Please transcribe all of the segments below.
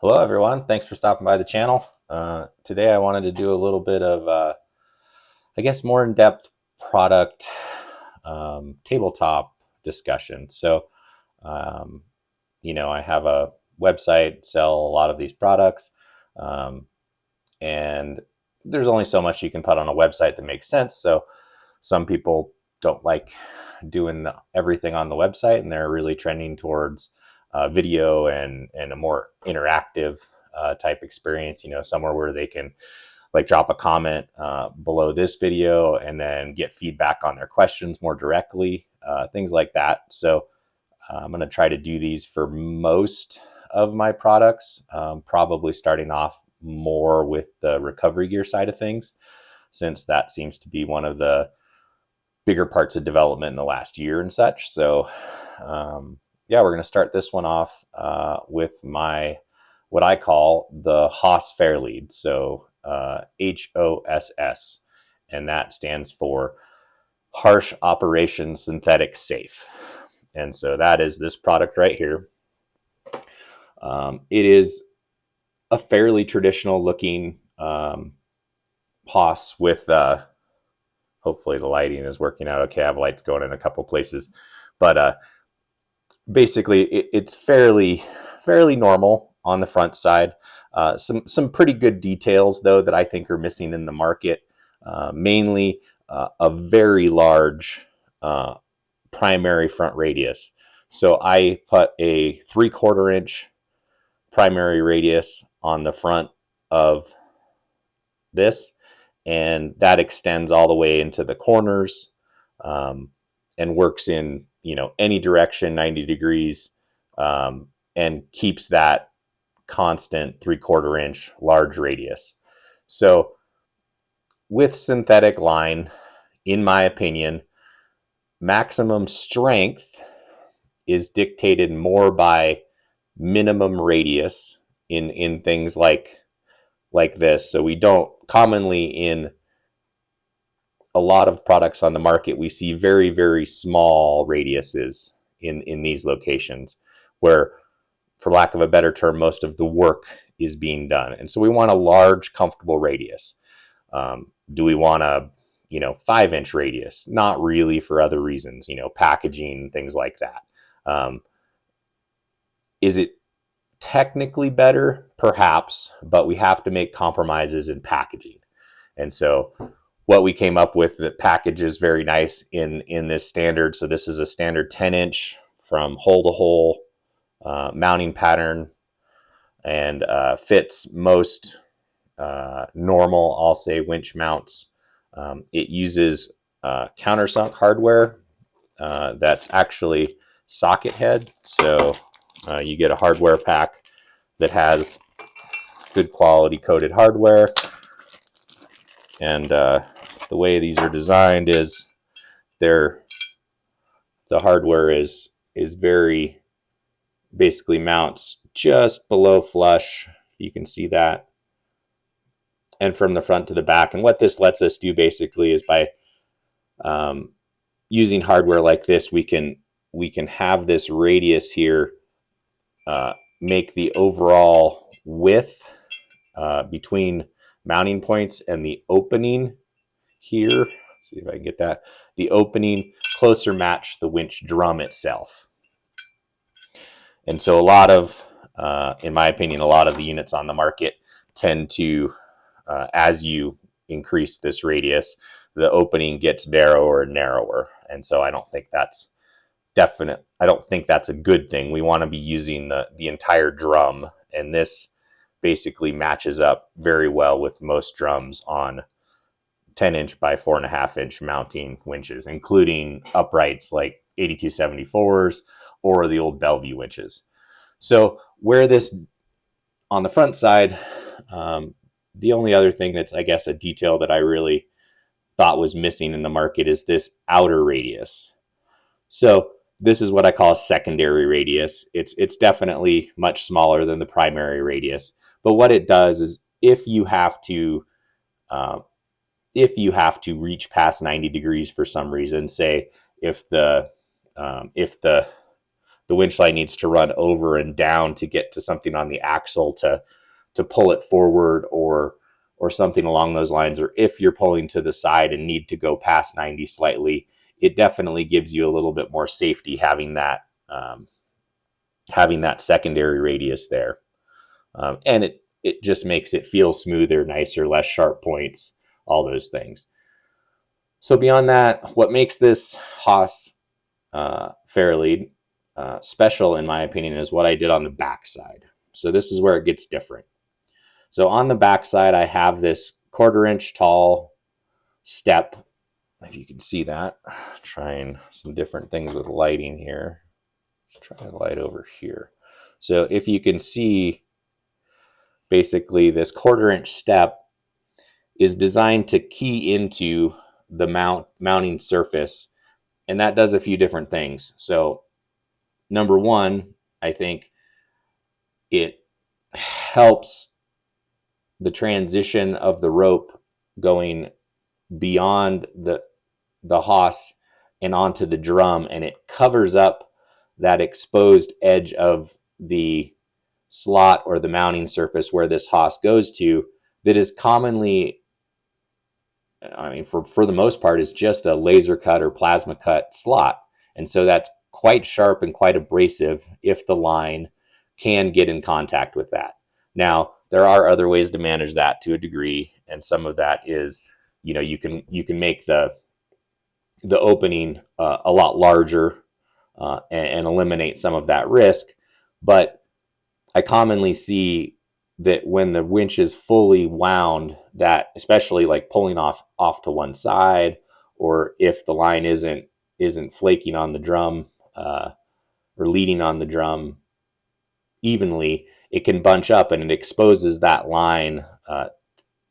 Hello, everyone. Thanks for stopping by the channel. Today, I wanted to do a little bit of, I guess, more in-depth product tabletop discussion. So, um, I have a website, sell a lot of these products, um, and there's only so much you can put on a website that makes sense. So, some people don't like doing everything on the website, and they're really trending towards video and a more interactive type experience. Somewhere where they can like drop a comment below this video and then get feedback on their questions more directly, things like that. So I'm going to try to do these for most of my products, probably starting off more with the recovery gear side of things, since that seems to be one of the bigger parts of development in the last year and such. So, yeah, we're going to start this one off with what I call the HOSS Fairlead. So, HOSS, and that stands for Harsh Operation Synthetic Safe. And so that is this product right here. It is a fairly traditional looking HOSS with hopefully the lighting is working out okay. I have lights going in a couple places, but basically it's fairly normal on the front side. Some pretty good details though that I think are missing in the market. Mainly a very large primary front radius. So I put a 3/4 inch primary radius on the front of this, and that extends all the way into the corners, and works in any direction, 90 degrees, and keeps that constant 3/4 inch large radius. So with synthetic line, in my opinion, maximum strength is dictated more by minimum radius in things like this. So we don't commonly, in a lot of products on the market, we see very, very small radiuses in these locations where, for lack of a better term, most of the work is being done. And so we want a large, comfortable radius. Do we want a 5-inch radius? Not really, for other reasons, packaging, things like that. Is it technically better? Perhaps, but we have to make compromises in packaging. And so what we came up with that packages very nice in this standard. So this is a standard 10-inch from hole to hole mounting pattern, and fits most normal, I'll say, winch mounts. It uses countersunk hardware that's actually socket head. So you get a hardware pack that has good quality coated hardware. And the way these are designed is the hardware is very, basically mounts just below flush. You can see that. And from the front to the back. And what this lets us do basically is, by using hardware like this, we can have this radius here make the overall width between mounting points and the opening here. Let's see if I can get that. The opening closer match the winch drum itself. And so a lot of, in my opinion, a lot of the units on the market tend to, as you increase this radius, the opening gets narrower and narrower. And so I don't think that's definite. I don't think that's a good thing. We want to be using the entire drum, and this basically matches up very well with most drums on 10-inch by 4.5-inch mounting winches, including uprights like 8274s or the old Bellevue winches. So where this on the front side, the only other thing that's, I guess, a detail that I really thought was missing in the market is this outer radius. So this is what I call a secondary radius. It's definitely much smaller than the primary radius. But what it does is, if you have to reach past 90 degrees for some reason, say if the the winch line needs to run over and down to get to something on the axle to pull it forward, or something along those lines. Or if you're pulling to the side and need to go past 90 slightly, it definitely gives you a little bit more safety having that secondary radius there. And it just makes it feel smoother, nicer, less sharp points, all those things. So beyond that, what makes this HOSS Fairlead special, in my opinion, is what I did on the backside. So this is where it gets different. So on the backside, I have this 1/4 inch tall step. If you can see that, trying some different things with lighting here. Let's try to light over here. So if you can see, basically this 1/4 inch step is designed to key into the mounting surface, and that does a few different things. So number one, I think it helps the transition of the rope going beyond the HOSS and onto the drum, and it covers up that exposed edge of the slot or the mounting surface where this HOSS goes to, that is commonly, I mean, for the most part, is just a laser cut or plasma cut slot. And so that's quite sharp and quite abrasive if the line can get in contact with that. Now, there are other ways to manage that to a degree, and some of that is, you can make the opening a lot larger and eliminate some of that risk. But I commonly see that when the winch is fully wound, that especially like pulling off to one side, or if the line isn't flaking on the drum or leading on the drum evenly, it can bunch up and it exposes that line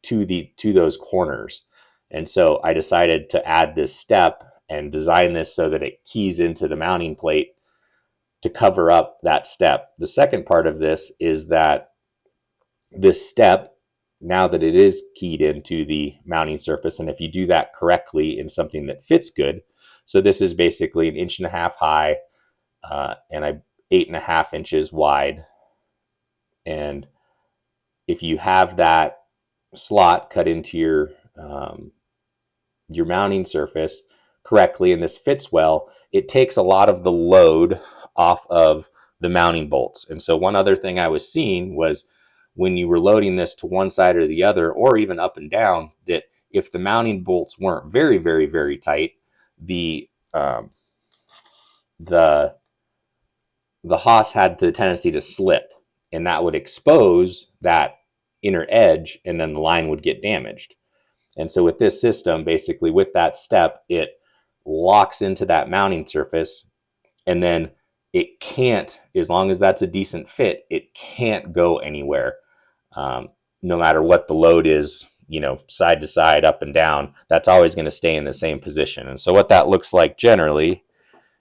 to those corners. And so I decided to add this step and design this so that it keys into the mounting plate to cover up that step. The second part of this is that this step, now that it is keyed into the mounting surface, and if you do that correctly in something that fits good, so this is basically 1.5 inches high and 8.5 inches wide. And if you have that slot cut into your mounting surface correctly, and this fits well, it takes a lot of the load off of the mounting bolts. And so one other thing I was seeing was when you were loading this to one side or the other, or even up and down, that if the mounting bolts weren't very, very, very tight, the HOSS had the tendency to slip, and that would expose that inner edge, and then the line would get damaged. And so with this system, basically with that step, it locks into that mounting surface, and then it can't, as long as that's a decent fit, it can't go anywhere. No matter what the load is, side to side, up and down, that's always going to stay in the same position. And so what that looks like generally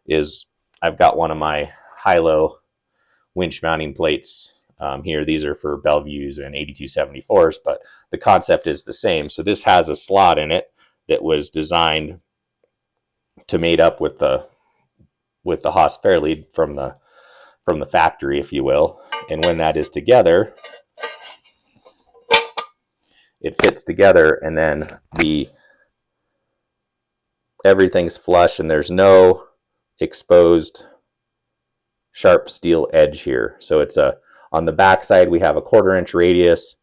is, I've got one of my high-low winch mounting plates here. These are for Bellevues and 8274s, but the concept is the same. So this has a slot in it that was designed to mate up with the HOSS Fairlead from the factory, if you will. And when that is together, it fits together, and then everything's flush, and there's no exposed sharp steel edge here. So it's on the back side, we have a 1/4 inch radius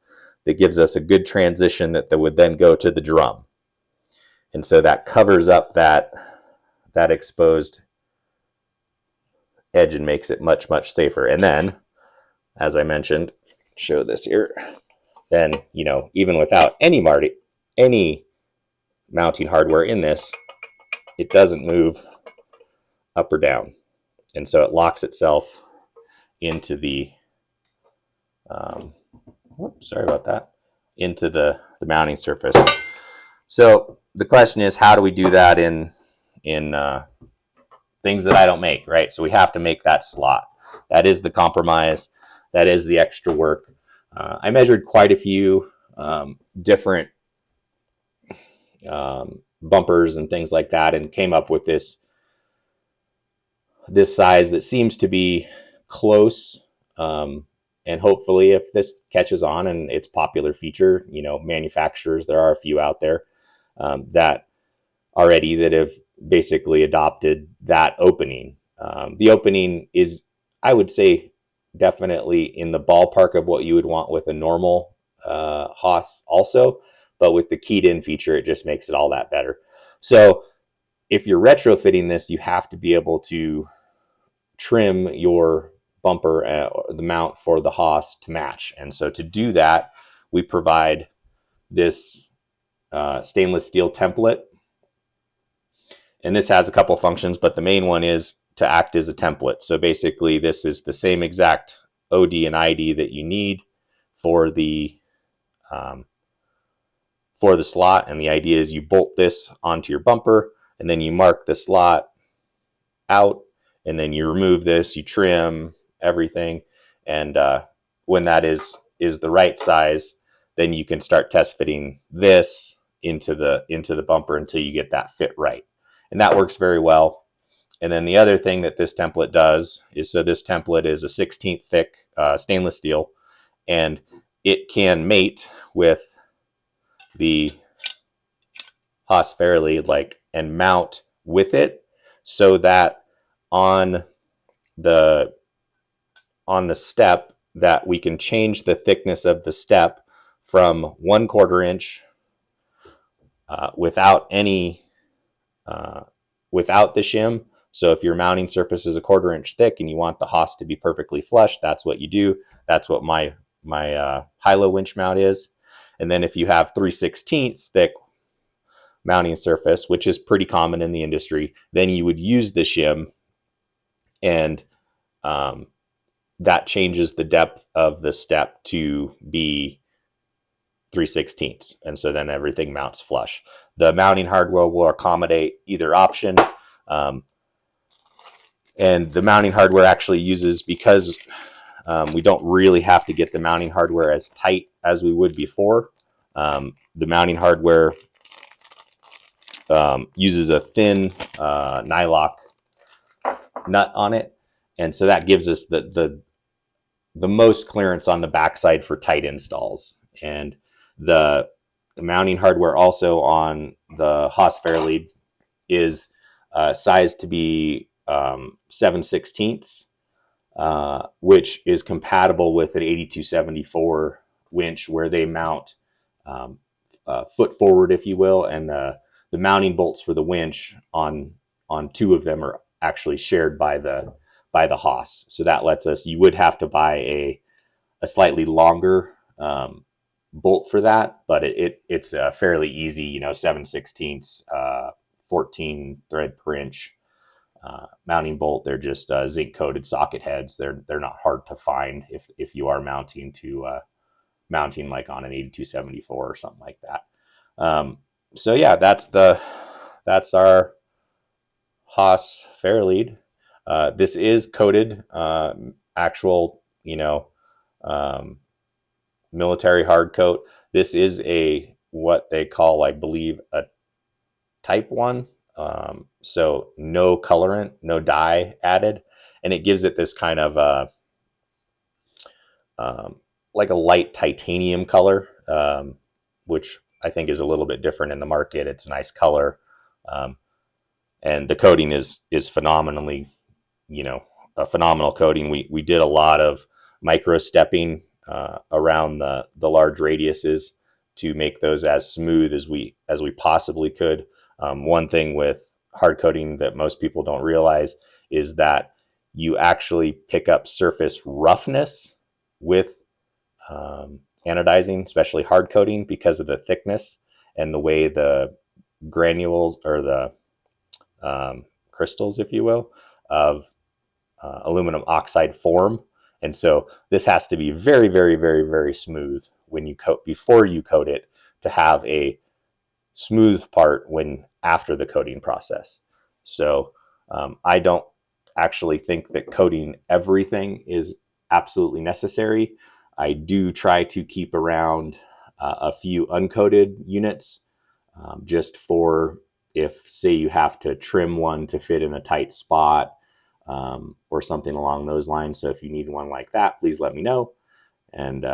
that gives us a good transition that would then go to the drum. And so that covers up that exposed edge and makes it much, much safer. And then, as I mentioned, show this here, then, even without any mounting hardware in this, it doesn't move up or down. And so it locks itself into the, sorry about that, into the mounting surface. So the question is, how do we do that in things that I don't make, right? So we have to make that slot. That is the compromise. That is the extra work. I measured quite a few different bumpers and things like that, and came up with this this size that seems to be close. And hopefully if this catches on and it's a popular feature, you know, manufacturers, there are a few out there that already that have basically adopted that opening. The opening is, I would say, definitely in the ballpark of what you would want with a normal HOSS also, but with the keyed in feature, it just makes it all that better. So if you're retrofitting this, you have to be able to trim your bumper, the mount for the HOSS to match. And so to do that, we provide this stainless steel template. And this has a couple functions, but the main one is to act as a template. So basically, this is the same exact OD and ID that you need for the slot. And the idea is you bolt this onto your bumper, and then you mark the slot out, and then you remove this, you trim everything, and when that is the right size, then you can start test fitting this into the bumper until you get that fit right. And that works very well. And then the other thing that this template does is, so this template is a 16th thick stainless steel, and it can mate with the HOSS Fairlead and mount with it, so that on the step that we can change the thickness of the step from 1/4 inch without any without the shim. So if your mounting surface is 1/4 inch thick and you want the HOSS to be perfectly flush, that's what you do. That's what my high-low winch mount is. And then if you have 3/16 thick mounting surface, which is pretty common in the industry, then you would use the shim, and that changes the depth of the step to be 3/16. And so then everything mounts flush. The mounting hardware will accommodate either option. And the mounting hardware actually uses, because we don't really have to get the mounting hardware as tight as we would before. The mounting hardware uses a thin nylock nut on it. And so that gives us the most clearance on the backside for tight installs. And the mounting hardware also on the HOSS Fairlead is sized to be 7/16, which is compatible with an 8274 winch, where they mount foot forward, if you will, and the mounting bolts for the winch on two of them are actually shared by the HOSS. So that lets us, you would have to buy a slightly longer bolt for that, but it's a fairly easy, 7/16, 14 thread per inch mounting bolt. They're just zinc coated socket heads. They're not hard to find if you are mounting like on an 8274 or something like that. So yeah, that's our HOSS Fairlead. This is coated, actual, military hard coat. This is what they call, I believe, a type 1. So no colorant, no dye added, and it gives it this kind of like a light titanium color, which I think is a little bit different in the market. It's a nice color, and the coating is phenomenally, a phenomenal coating. We did a lot of micro stepping around the large radiuses to make those as smooth as we possibly could. One thing with hard coating that most people don't realize is that you actually pick up surface roughness with anodizing, especially hard coating, because of the thickness and the way the granules, or the crystals, if you will, of aluminum oxide form. And so this has to be very, very, very, very smooth when you coat, before you coat it, to have a smooth part after the coating process. So I don't actually think that coating everything is absolutely necessary. I do try to keep around a few uncoated units, just for, if, say, you have to trim one to fit in a tight spot, or something along those lines. So if you need one like that, please let me know. And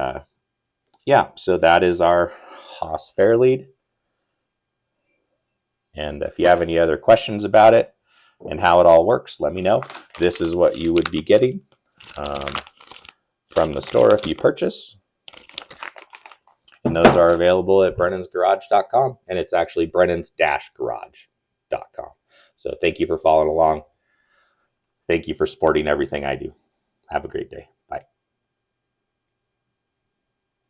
yeah, so that is our HOSS Fairlead. And if you have any other questions about it and how it all works, let me know. This is what you would be getting from the store if you purchase. And those are available at brennans-garage.com. And it's actually brennans-garage.com. So thank you for following along. Thank you for supporting everything I do. Have a great day.